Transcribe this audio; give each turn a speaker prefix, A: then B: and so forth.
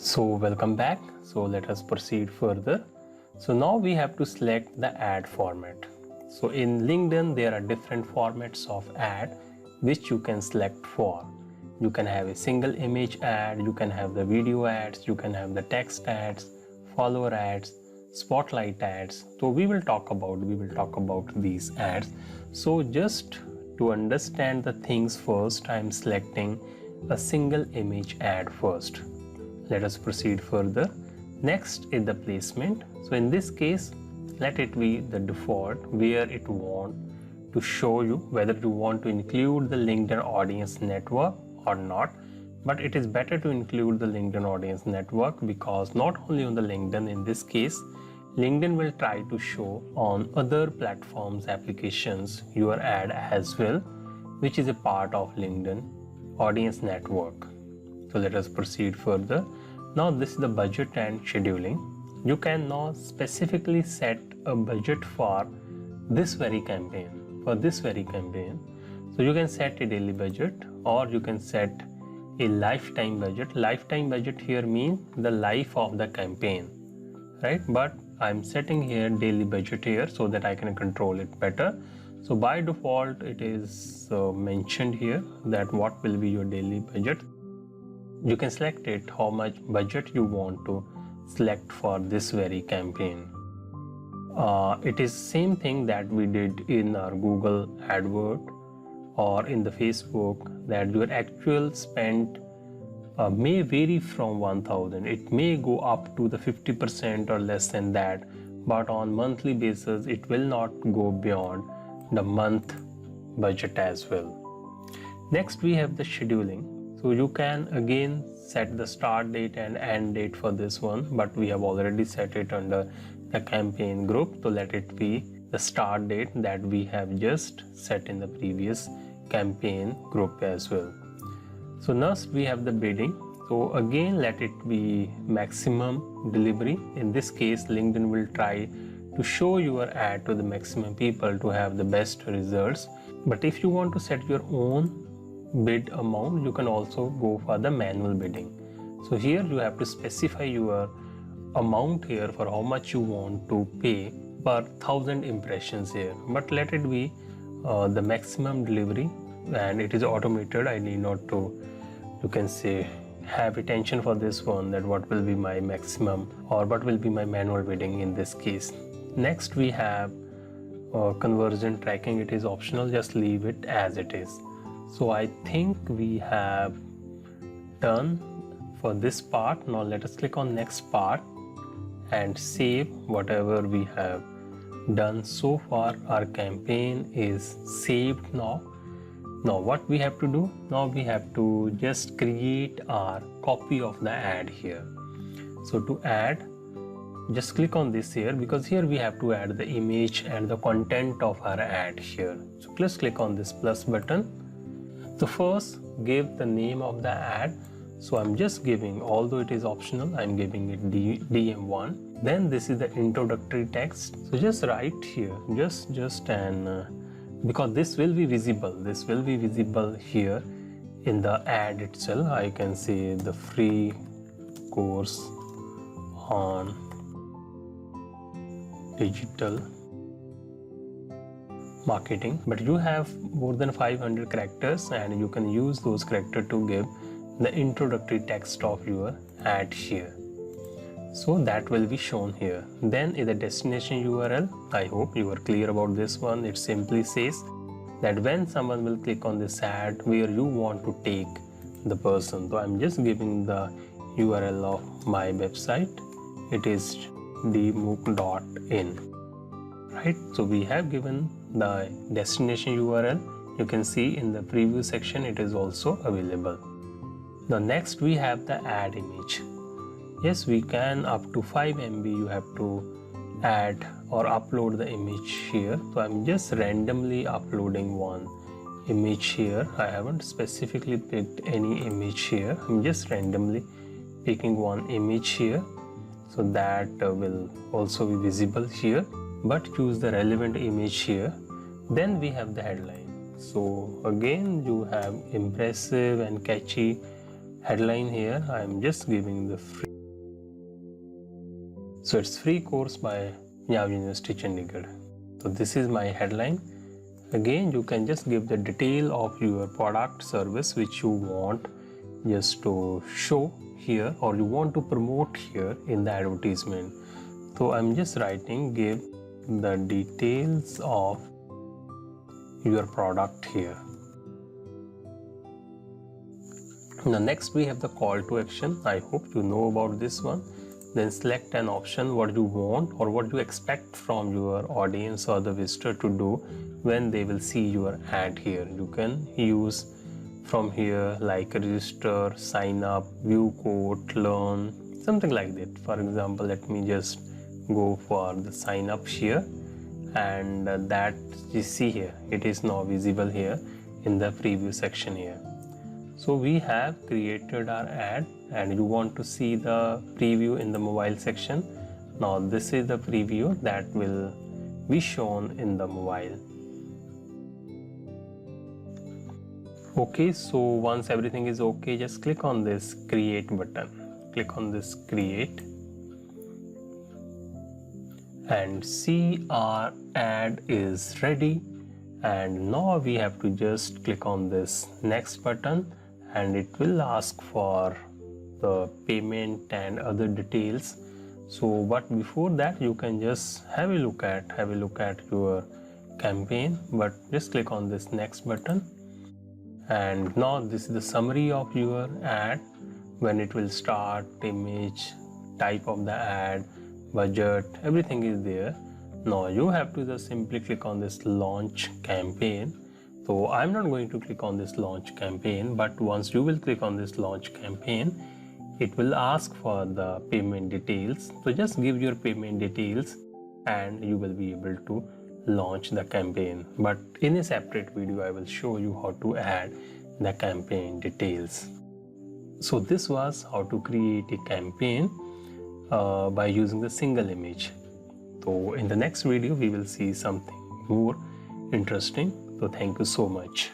A: So welcome back. So let us proceed further. So now we have to select the ad format. So in LinkedIn there are different formats of ad which you can select for. You can have a single image ad, you can have the video ads, you can have the text ads, follower ads, spotlight ads. So we will talk about these ads. So just to understand the things first, I am selecting a single image ad first. Let us proceed further. Next is the placement. So in this case, let it be the default where it want to show you whether you want to include the LinkedIn audience network or not. But it is better to include the LinkedIn audience network because not only on the LinkedIn, in this case, LinkedIn will try to show on other platforms, applications, your ad as well, which is a part of LinkedIn audience network. So let us proceed further. Now this is the budget and scheduling. You can now specifically set a budget for this very campaign. So you can set a daily budget or you can set a lifetime budget. Lifetime budget here means the life of the campaign, right? But I'm setting here daily budget here so that I can control it better. So by default it is mentioned here that what will be your daily budget. You can select it how much budget you want to select for this very campaign. It is same thing that we did in our Google AdWord or in the Facebook, that your actual spend may vary from 1000. It may go up to the 50% or less than that, but on monthly basis it will not go beyond the month budget as well. Next we have the scheduling. So you can again set the start date and end date for this one, but we have already set it under the campaign group. So let it be the start date that we have just set in the previous campaign group as well. So next we have the bidding. So again let it be maximum delivery. In this case LinkedIn will try to show your ad to the maximum people to have the best results. But if you want to set your own bid amount, you can also go for the manual bidding. So here you have to specify your amount here for how much you want to pay per 1000 impressions here, but let it be the maximum delivery, and it is automated. I need not to, you can say, have attention for this one, that what will be my maximum or what will be my manual bidding in this case. Next we have conversion tracking. It is optional, just leave it as it is. So I think we have done for this part. Now let us click on next part and save whatever we have done so far. Our campaign is saved now. Now what we have to do? Now we have to just create our copy of the ad here. So to add, just click on this here, because here we have to add the image and the content of our ad here. So please click on this plus button. So first give the name of the ad. So I'm just giving, although it is optional, I'm giving it DM1. Then this is the introductory text. So just write here, just and because this will be visible here in the ad itself. I can say the free course on digital marketing, but you have more than 500 characters and you can use those characters to give the introductory text of your ad here. So that will be shown here. Then is the destination URL. I hope you are clear about this one. It simply says that when someone will click on this ad, where you want to take the person. So I'm just giving the URL of my website. It is dmook.in. Right, so we have given the destination URL. You can see in the preview section it is also available. Now next we have the ad image. Yes, we can up to 5 MB you have to add or upload the image here. So I'm just randomly uploading one image here. I haven't specifically picked any image here. I'm just randomly picking one image here, so that will also be visible here, but choose the relevant image here. Then we have the headline. So again you have impressive and catchy headline here. I'm just giving the free So it's free course by Punjab University Chandigarh. So this is my headline. Again, you can just give the detail of your product service which you want just to show here or you want to promote here in the advertisement. So I'm just writing give the details of your product here. Now next we have the call to action. I hope you know about this one. Then select an option what you want or what you expect from your audience or the visitor to do when they will see your ad here. You can use from here like register, sign up, view quote, learn, something like that. For example, let me just go for the sign up here, and that you see here, it is now visible here in the preview section here. So we have created our ad and you want to see the preview in the mobile section. Now this is the preview that will be shown in the mobile. Okay, so once everything is okay, just click on this create button. Click on this create and see our ad is ready. And now we have to just click on this next button and it will ask for the payment and other details. So but before that you can just have a look at your campaign, but just click on this next button. And now this is the summary of your ad, when it will start, image, type of the ad, budget, everything is there. Now you have to just simply click on this launch campaign. So I'm not going to click on this launch campaign, but once you will click on this launch campaign, it will ask for the payment details. So just give your payment details and you will be able to launch the campaign. But in a separate video, I will show you how to add the campaign details. So this was how to create a campaign by using the single image. So in the next video, we will see something more interesting. So thank you so much.